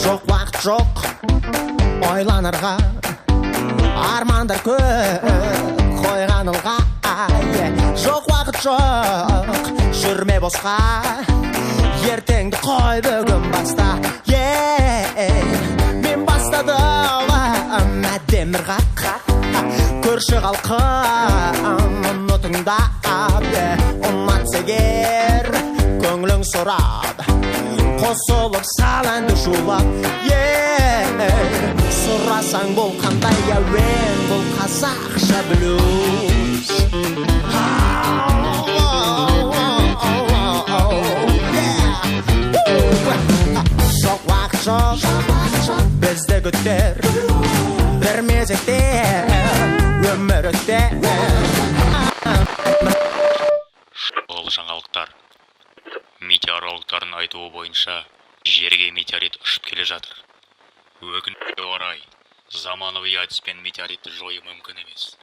Жоқ уақыт жоқ ойланырға, армандар көп қойған ылға. Жоқ уақыт жоқ, жүрме босқа, ертеңді қой бүгін баста. Мен бастадым әдемір қақ, көрші қалқым ұнытыңда, ұнатса егер көңілің сұрап, қосылып сал әнді шулап. Сұрасаң бұл қандай әуен, бұл қазақша блюз. Жоқ уақыт жоқ, бізді күтер бір мезетте өмір өтер. Шұғыл жаңалықтар. Метеорологтардың айтуы бойынша жерге метеорит ұшып келе жатыр. Өкінішке орай, заманауи әдіспен метеоритті жою мүмкін емес.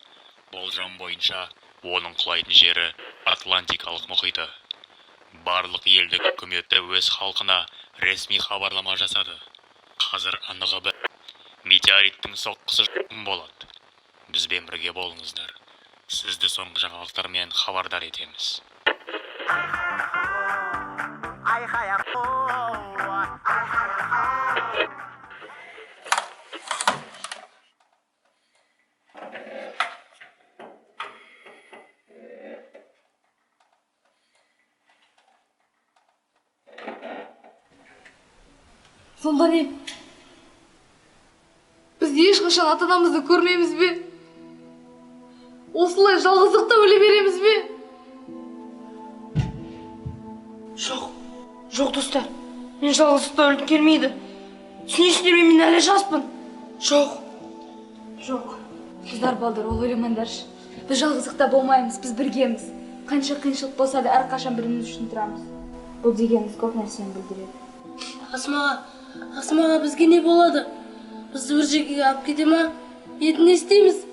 Болжам бойынша оның құлайтын жері Атлантикалық мұхиты. Барлық елдік үкіметі өз халқына ресми хабарлама жасады. Қазір анығы бір метеориттің соққысы жақын болады. Бізбен бірге болыңыздар. Сізді соңғы жаңалықтармен хабардар етеміз. Сонда не? Біз ешқашан ата-анамызды көрмейміз бе? Осылай жалғыздықта өле береміз бе? Жоқ достар, мен жалғыздықта өлгім келмейді. Түсінесіздер ме, мен әлі жаспын. Жоқ. Қыздар балдар, ол ойламаңдаршы. Біз жалғыздықта болмаймыз, біз біргеміз. Қанша қиыншылық болса да әрқашан біріміз үшін тұрамыз. Бұл дегеніміз көп нәрсені білдіреді. Асмаға бізге не болады? Бізді бір жерге алып кете ма? Етін не істейміз?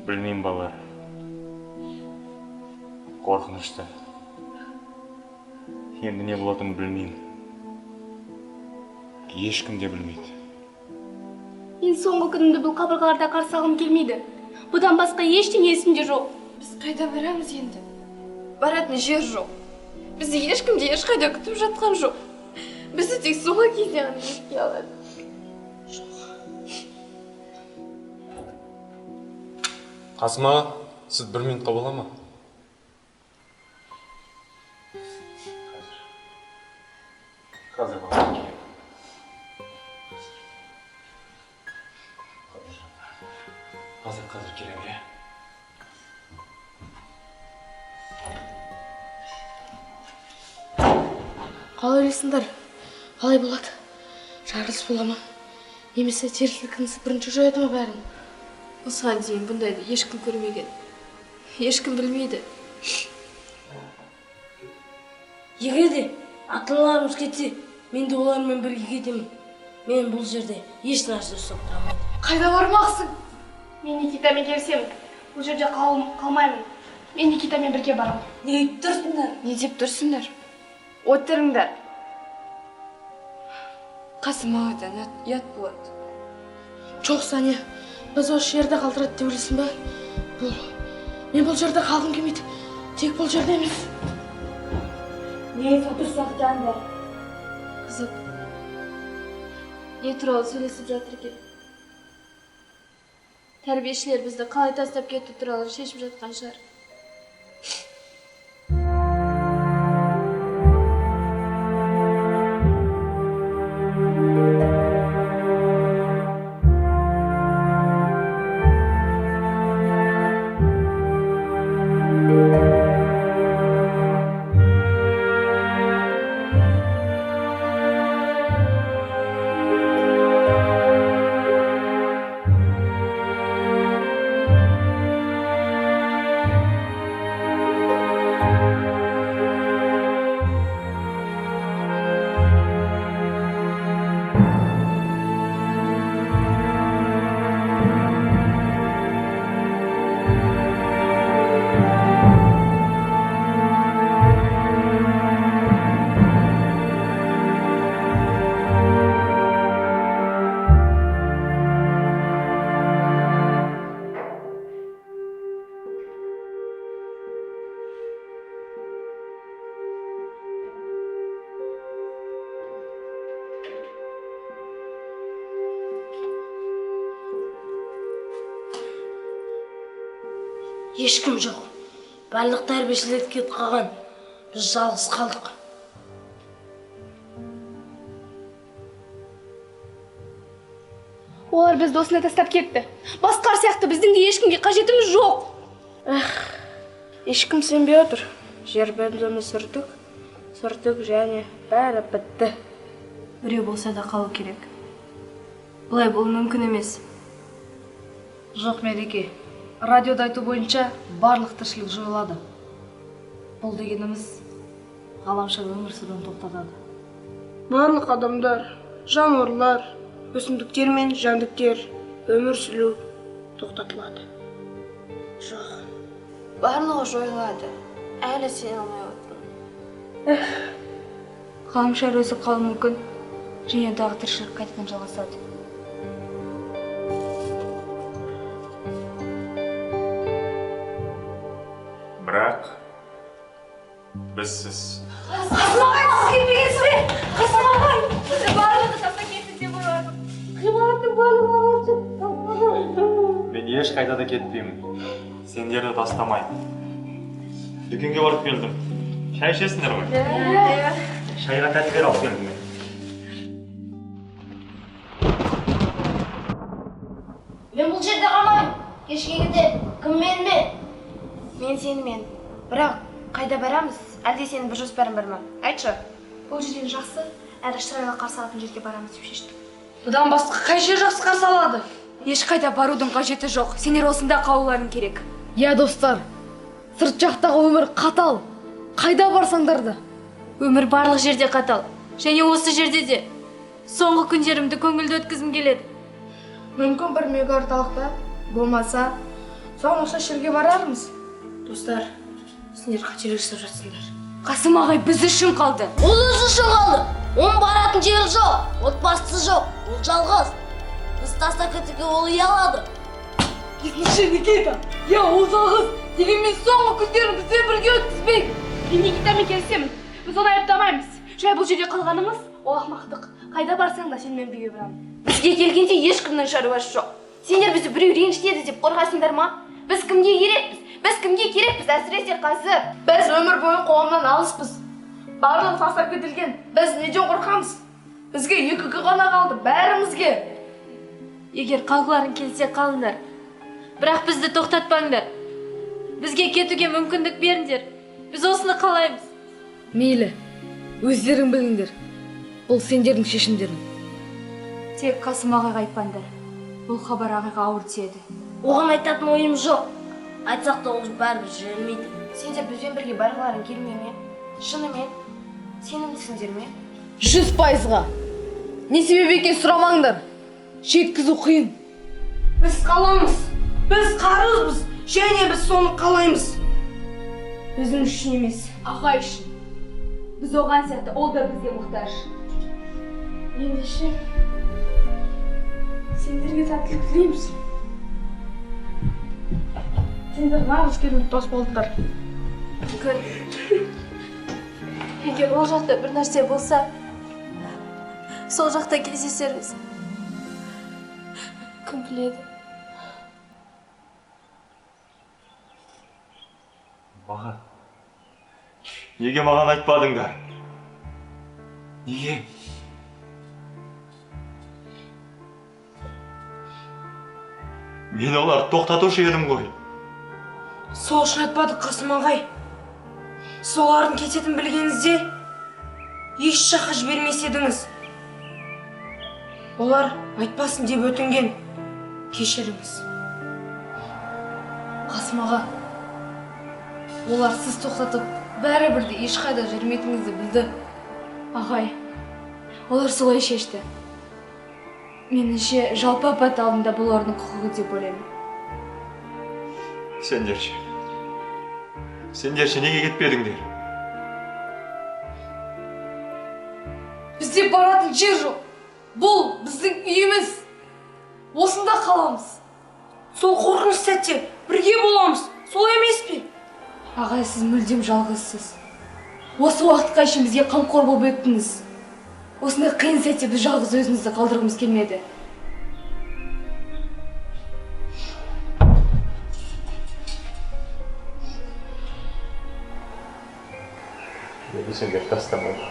Білмеймін балалар. Қорқынышты. Енді не болатынын білмеймін. Ешкім де білмейді. Мен соңғы күнімді бұл қабырғаларда қарсы алғым келмейді. Бұдан басқа ештеңе есімде жоқ. Біз қайда барамыз енді? Баратын жер жоқ. Бізді ешкім де ешқайда күтіп жатқан жоқ. Бізді тек соңғы кезде ғана еске алады. Асма, сіз бір минутқа бола ма? Қазір бола. Қазір келем, е? Қалай ойлайсыңдар? Қалай болады? Жарылыс бола ма? Немесе жер сілкінісі бірінші жояды ма бәрін? Осыған дейін бұндайды ешкім көрмеген. Ешкім білмейді. Егер де ата-аналарымыз кетсе, мен де олармен бірге кетемін. Мен бұл жерде еш нәрсе ұстап тұра алмаймын. Қайда бармақсың? Мен Никитамен келісемін. Бұл жерде қалмаймын. Мен Никитамен бірге барамын. Не айтып тұрсыңдар? Не деп тұрсыңдар? Отырыңдар. Қасым ағадан ұят болады. Жоқ, Саня, біз осы жерде қалдырады деп ойлайсың ба? Мен бұл жерде қалғым келмейді. Тек бұл жерде емес. Не айтып тұрсақ жандар? Қызық. Не туралы сөйлесіп жатыр екен? Тәрбиешілер бізді қалай тастап кету туралы шешіп жатқан шығар. Ешкім жоқ. Барлық тәрбиешілер кетіп қалған. Біз жалғыз қалдық. Олар бізді осында тастап кетті. Басқар сияқты біздің де ешкімге қажетіміз жоқ. Ешкім сенбей отыр. Жер бетінде сүрдік және бәрі бітті. Біреу болса да қалу керек. Бұлай бұл мүмкін емес. Жоқ, Мереке. Радиода айту бойынша барлық тіршілік жойылады. Бұл дегеніміз ғаламшар өмір сүруін тоқтатады. Барлық адамдар, жануарлар, өсімдіктер мен жәндіктер өмір сүру тоқтатылады. Жоқ. Барлығы жойылады. Әлі сен алмай отырмын. Ғаламшар өзі қалуы мүмкін, және дағы тіршілік қайтадан жалғасады. Бірақ бізсіз. Қасым ағай, сіз келмегенсіз бе? Қасым ағай, бізді барлығы тастап кетті деп ойладым. Ғимараттың барлығы Мен ешқайда да кетпеймін. Сендерді тастамаймын. Дүкенге барып келдім. Шай ішесіңдер ғой? Шайға тәттілер алып келдім мен. Мен бұл жерде қалмаймын. Кешке кетемін. Кім мен бе? Мен сенімен. Бірақ қайда барамыз? Әлде сенің бір жоспарың бар ма? Айтшы. Бұл жерден жақсы, әрі шырайлы қарсы алатын жерге барамыз деп шештік. Бұдан басқа қай жер жақсы қарсы алады? Ешқайда барудың қажеті жоқ. Сендер осында қалуларың керек. Иә, достар. Сырт жақтағы өмір қатал. Қайда барсаңдар да. Өмір барлық жерде қатал. Және осы жерде де. Соңғы күндерімді көңілді өткізім келеді. Мүмкін бір мега орталықта болмаса, соң осы жерге барармыз. Достар, сендер қателік жасап жатсыңдар. Қасым ағай біз үшін қалды. Ол өзі үшін қалды. Оның баратын жері жоқ, отбасысы жоқ. Ол жалғыз. Біз тастап кетуге ол ұялады. Екінші Никита. Я, ол жалғыз. Дегенмен соңғы күндерін бізбен бірге өткізбейік. Мен Никитамен келісемін. Біз оны айыптамаймыз. Жай бұл жерде қалғанымыз ол ақымақтық. Қайда барсаң да сенімен бірге барамын. Бізге келгенде ешкімнің шаруасы жоқ. Сендер бізді біреу ренжітеді деп қорқасыңдар ма? Біз кімге керекпіз? Біз кімге керекпіз, әсіресе қазір? Біз өмір бойы қоғамнан алыспыз. Барлығы тастап кетілген. Біз неден қорқамыз? Бізге екі күн ғана қалды, бәрімізге. Егер қалғыларың келсе қалыңдар. Бірақ бізді тоқтатпаңдар. Бізге кетуге мүмкіндік беріңдер. Біз осыны қалаймыз. Мейлі, өздерің біліңдер. Бұл сендердің шешімдерің. Тек Қасым ағайға айтпаңдар. Бұл хабар ағайға ауыр тиеді. Оған айтатын ойым жоқ. Айтсақ та ол бәрібір жүрмейді. Сендер бізбен бірге барғыларың келмей ме? Шынымен? Сенімдісіңдер ме? 100%-ға. Не себеп екен сұрамаңдар. Жеткізу қиын. Біз қаламыз. Біз қарызбыз. Және біз соны қалаймыз. Біздің үшін емес. Ағай үшін. Біз оған сияқты, ол да бізге мұқтаж. Ендеше сендерге сәттілік тілейміз. Сендер нағыз керемет дос болдыңдар. Егер ол жақта бір нәрсе болса, сол жақта кездесерміз. Кім біледі? Баға, неге маған айтпадыңдар? Неге? Мен оларды тоқтатушы едім ғой. Сол үшін айтпадық Қасым ағай. Солардың кететін білгеніңізде еш жаққа жібермес едіңіз. Олар айтпасын деп өтінген. Кешіріңіз. Қасым аға, олар сіз тоқтатып, бәрібірде ешқайда жүрмейтініңізді білді. Ағай, олар солай шешті. Меніңше жалпы апат алдында бұл олардың құқығы деп ойлаймын. Сендерші неге кетпедіңдер? Бізде баратын жер жоқ. Бұл біздің үйіміз. Осында қаламыз. Сол қорқыныш сәтте бірге боламыз. Солай емес пе? Ағай, сіз мүлдем жалғызсыз. Осы уақытқа шейін бізге қамқор болып өттіңіз. Осындай қиын сәтте біз жалғыз өзіңізді қалдырғымыз келмеді. Неге сендер тастамайды?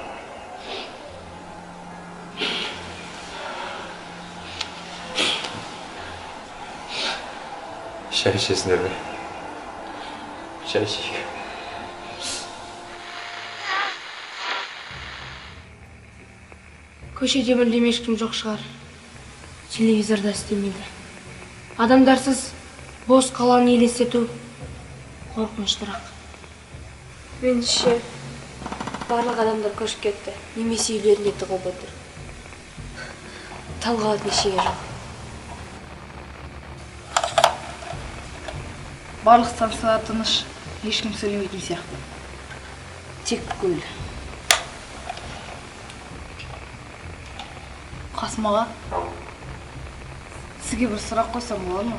Шай ішесіңдер ме? Шай ішейік. Көшеде мүлдем ешкім жоқ шығар. Телевизорда істемейді. Адамдарсыз бос қаланы елестету қорқыныштырақ. Меніңше барлық адамдар көшіп кетті. Немесе үйлерінде тығылып отыр. Талғат нешеге жоқ. Барлық станциялар тыныш, ешкім сөйлемейтін сияқты. Тек көл. Қасым аға, сізге бір сұрақ қойсам болады ма?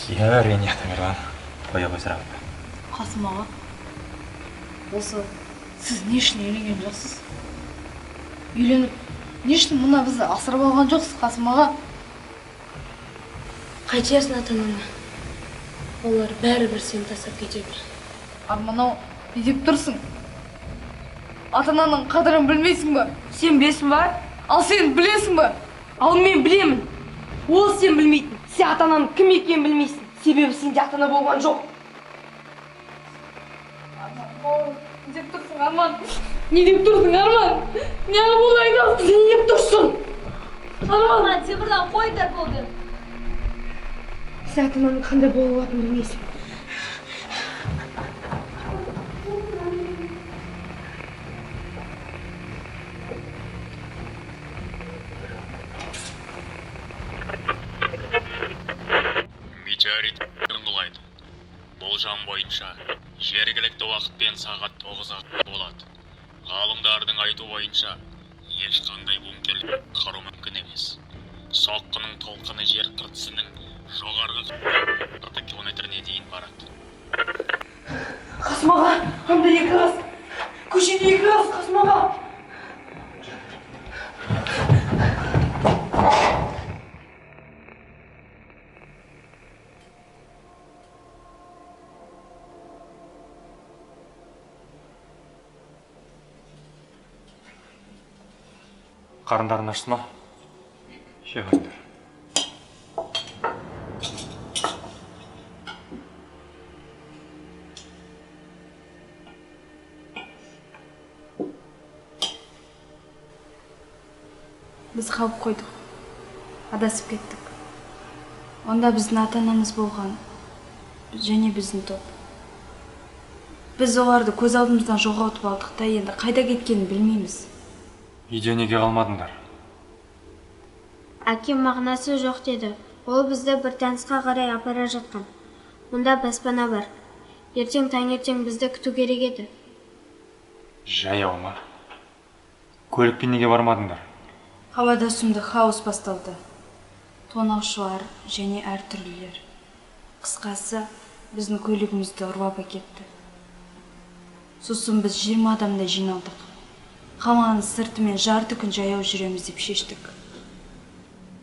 Иә, әрине, Тамерлан. Қоя қой сұрағымды. Қасым аға, осы сіз не үшін үйленген жоқсыз? Үйленіп, не үшін мына бізді асырап алған жоқсыз, Қасым аға? Қайтесің ата-ананы? Олар бәрібір сені тастап кетеді. Арманау, не деп тұрсың? Ата-ананың қадірін білмейсің ба? Сен білесің ба? Ал сен білесің ба? Ал мен білемін. Ол сен білмейтін. Сен ата-ананың кім екенін білмейсің. Себебі сенде ата-ана болған жоқ. Не деп тұрсың, Арман? Не деп тұрсың, Арман? Неғып олай айтасың? Сен не деп тұрсың? Арман, Темірдан қойдар болды. Сен ата-ананың қандай болып алатынын білмейсің. Метеорит құлайды. Болжам бойынша жергілікті уақытпен сағат 9-ақ болады. Ғалымдардың айту бойынша ешқандай бункерлер қару мүмкін емес. Соққының толқыны жер қыртысының жоғарғы 40 километріне дейін барады. Қасым аға, анда екі қыз. Көшеде екі қыз, Қасым аға. Қарындарын ашты ма? Ше қойыңдар. Біз қалып қойдық. адасып кеттік. Онда біздің ата-анамыз болған және біздің топ. Біз оларды көз алдымыздан жоғалтып алдық та енді қайда кеткенін білмейміз. Үйде неге қалмадыңдар? Әкем мағынасы жоқ деді. Ол бізді бір танысқа қарай апара жатқан. Онда баспана бар. Ертең таңертең бізді күту керек еді. Жаяу ма? Көлікпен неге бармадыңдар? Қалада сұмдық хаос басталды. Тонаушылар және әртүрлілер. Қысқасы, біздің көлігімізді ұрлап әкетті. Сосын біз 20 адамдай жиналдық. Қаланың сыртымен жарты күн жаяу жүреміз деп шештік.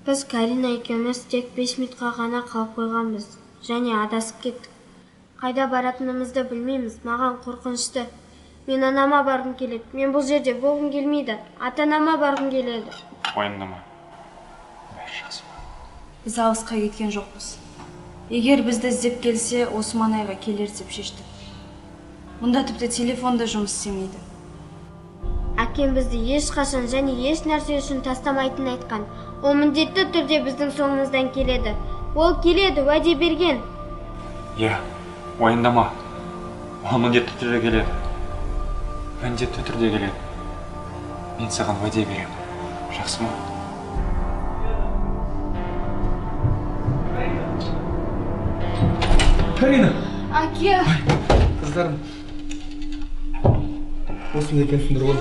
Біз Карина екеуміз тек 5 минутқа ғана қалып қойғанбыз және адасып кеттік. Қайда баратынымызды білмейміз, маған қорқынышты. Мен анама барғым келеді. Мен бұл жерде болғым келмейді. Ата-анама барғым келеді. Уайымдама. Бәрі жақсы. Біз алысқа кеткен жоқпыз. Егер бізді іздеп келсе, осы маңайға келер деп шештік. Мұнда тіпті телефон да жұмыс істемейді. Әкем бізді ешқашан және еш нәрсе үшін тастамайтынын айтқан. Ол міндетті түрде біздің соңымыздан келеді. Ол келеді, уәде берген. Иә, уайымдама. Ол міндетті түрде келеді. Міндетті түрде келеді. Мен саған уәде беремін. Жақсы ма? Карина! Әке! Қыздарым. Осында екенсіңдер ғой.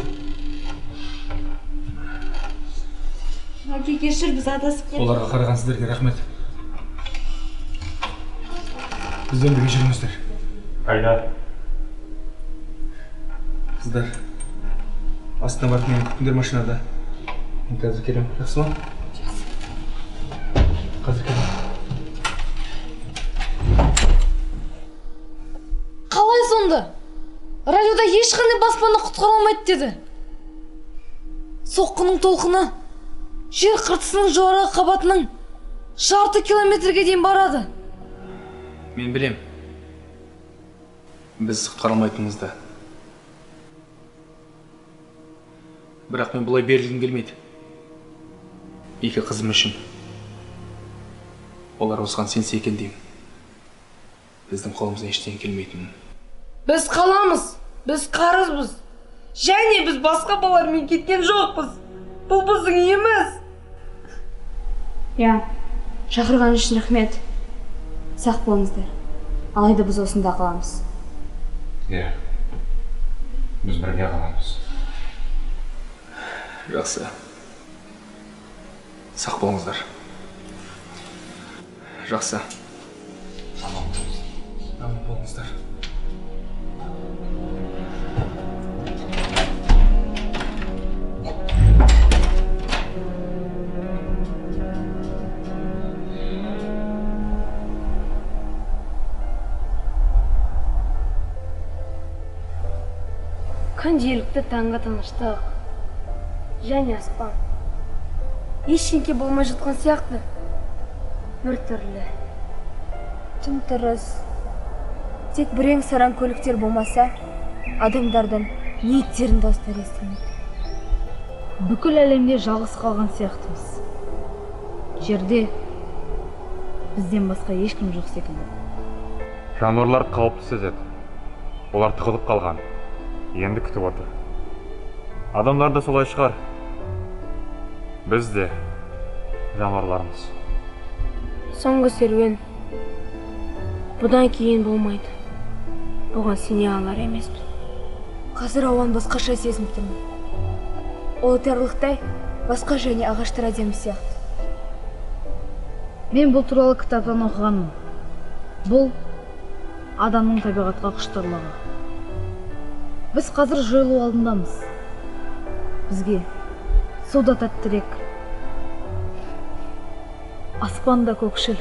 Әке, кешір, біз адасып кеттік. Оларға қараған сіздерге рахмет. Бізден бірге жүріңіздер. Қайда? Қыздар, астына барып мені күтіңдер машинада. Мен қазір келем, жақсы ма? Қазір келем. Қалай сонда? Радиода ешқандай баспаны құтқара алмайды деді. Соққының толқыны жер қыртысының жоғарғы қабатының жарты километрге дейін барады. Мен білем. Біз құтқара алмайтынымызды. Бірақ мен бұлай берілгім келмейді. Екі қызым үшін. Олар осыған сенсе екен деймін. Біздің қолымыздан ештеңе келмейтінін. Біз қаламыз, біз қарызбыз. Және біз басқа балалармен кеткен жоқпыз. Бұл біздің үйіміз. Шақырған үшін рахмет. Сақ болыңыздар. Алайда біз осында қаламыз. Иә, біз бірге қаламыз. Жақсы. Сақ болыңыздар. Жақсы. Аман болыңыздар. Күнделікті таңғы тыныштық және аспан. Ештеңке болмай жатқан сияқты. Бір түрлі. Түн тырыс. Тек бірең саран көліктер болмаса, адамдардың ниеттерін дауыстар естілмейді. Бүкіл әлемде жалғыз қалған сияқтымыз. Жерде бізден басқа ешкім жоқ секілді. Жануарлар қауіпті сезеді. Олар тығылып қалған. Енді күтіп отыр. Адамдар да солай шығар. Біз де жануарлармыз. Соңғы серуен. Бұдан кейін болмайды. Бұған сене алар емеспін. Қазір ауаны басқаша сезініп тұрмын. Ол тарлықтай басқа және ағаштар әдемі сияқты. Мен бұл туралы кітаптан оқығанмын. Бұл адамның табиғатқа құштарлығы. Біз қазір жойылу алдындамыз. Бізге суда тәттірек, аспанда көкшіл,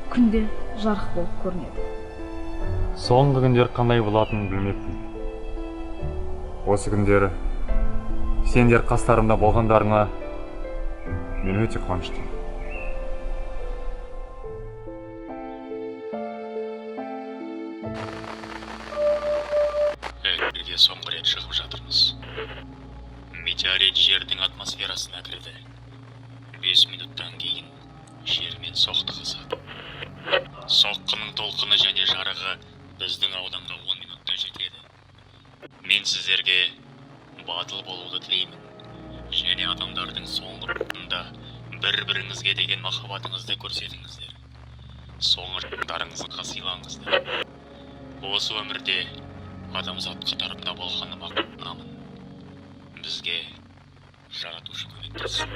күнде жарық болып көрінеді. Соңғы күндер қандай болатынын білмеппін. Осы күндері сендер қастарымда болғандарыңа мен өте қуаныштымын. Бірге соңғы рет шығып жатырмыз. Метеорит жердің атмосферасына кірді. 5 минуттан кейін жермен соқтығысады. Соққының толқыны және жарығы біздің ауданға 10 минутта жетеді. Мен сіздерге батыл болуды тілеймін. Және адамдардың соңғы минутында бір-біріңізге деген махаббатыңызды көрсетіңіздер. Соңғы жардарыңызға сыйлаңыздар. Осы өмірде адамзат қатарында болғаныма қуанамын. Бізге жаратушы көмектессін.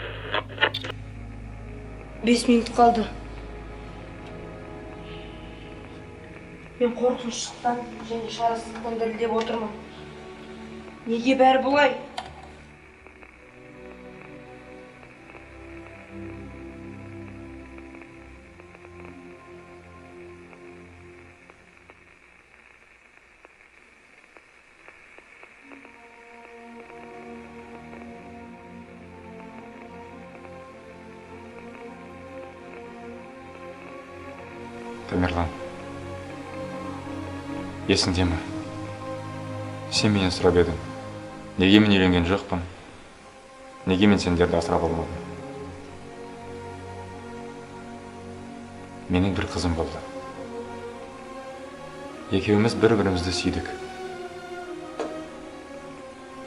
5 минут қалды. Мен қорқыныштан және шарасыздықтан дірілдеп отырмын. Неге бәрі бұлай? Тамерлан, есіңде ме? Сен менен сұрап едің. Неге мен үйленген жоқпын? Неге мен сендерді асырап алмадым? Менің бір қызым болды. Екеуміз бір-бірімізді сүйдік.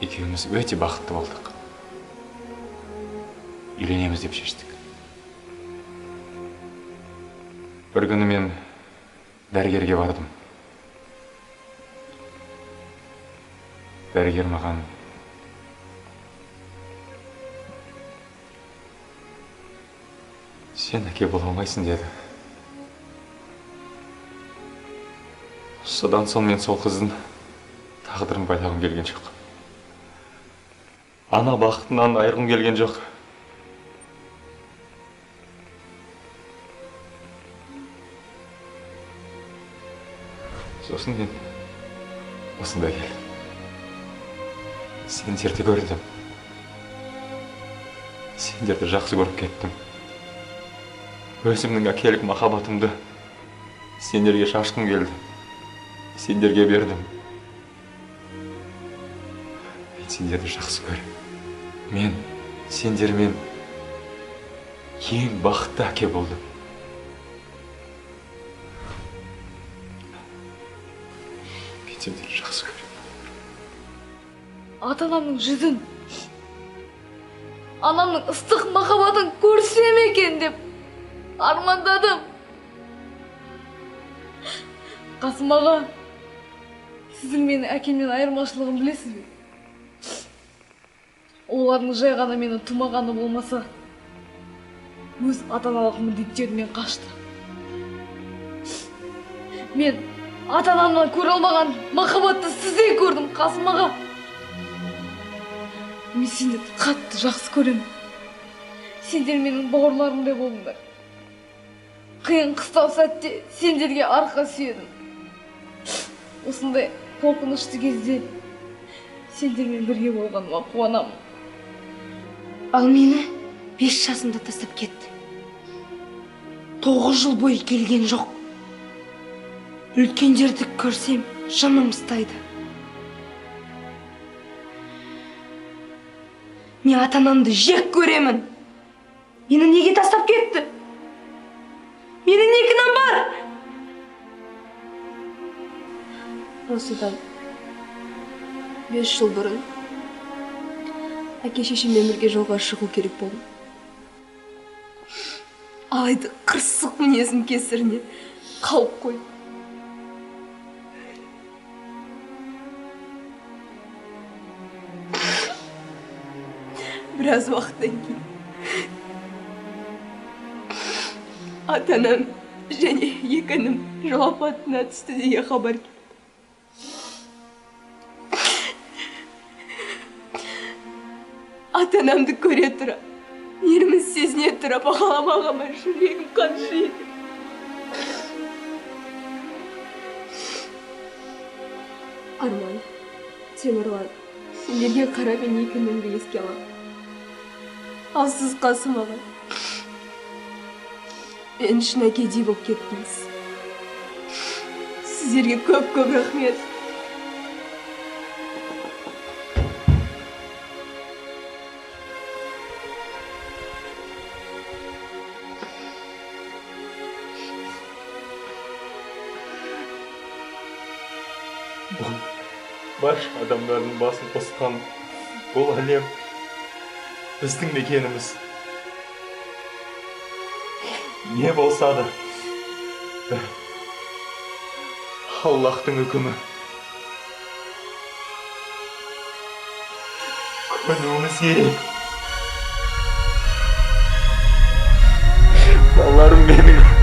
Екеуміз өте бақытты болдық. Үйленеміз деп шештік. Bir күні мен дәрігерге бардым. Дәрігер маған сен әке бола алмайсың деді. Содан соң мен сол қыздың тағдырын байлағым келген жоқ. Ана бақытынан айырғым келген жоқ. Сосын мен осында келдім. Сендерді көрдім. Сендерді жақсы көріп кеттім. Өзімнің әкелік махаббатымды сендерге шашқым келді. Сендерге бердім. Мен сендерді жақсы көрем. Мен сендермен ең бақытты әке болдым. Сендерді жақсы көрем. Ата-анамның жүзін, анамның ыстық махаббатын көрсем екен деп армандадым. Қасым аға, сіздің менің әкеммен айырмашылығын білесіз бе? Олардың жай ғана мені тумағаны болмаса, өз ата-аналық міндеттерімен қашты. Мен ата-анамнан көре алмаған махаббатты сізде көрдім, Қасым аға. Мен сендерді қатты жақсы көремін. Сендер менің бауырларымдай болыңдар. Қиын қыстау сәтте сендерге арқа сүйедім. Осындай қорқынышты кезде сендермен бірге болғаныма қуанамын. Ал мені 5 жасымда тастап кетті. 9 жыл бойы келген жоқ. Үлкендерді көрсем, жаным ұстайды. Мен ата-анамды жек көремін. Мені неге тастап кетті? Менің не кінәм бар? Осыдан 5 жыл бұрын әке-шешеммен бірге жолға шығу керек болды. Алайда қырсық мінезім кесірінен қалып қойды. Біраз уақыттан кейін ата-анам және 2 інім жол апатына түсті деген хабар келді. Ата-анамды көре тұра, ерімін сезіне тұра бағаламағама жүрегім қаншиды. Арман, Темірлан, сендерге қарап мен 2 інімді еске аламын. Ал сіз, Қасым аға, мен үшін әкедей болып кеттіңіз. Сіздерге көп-көп рахмет. Барша адамдардың басын қосқан бұл әлем біздің мекеніміз. Не болса да Аллахтың үкімі. Көнуіміз керек. Балаларым менің.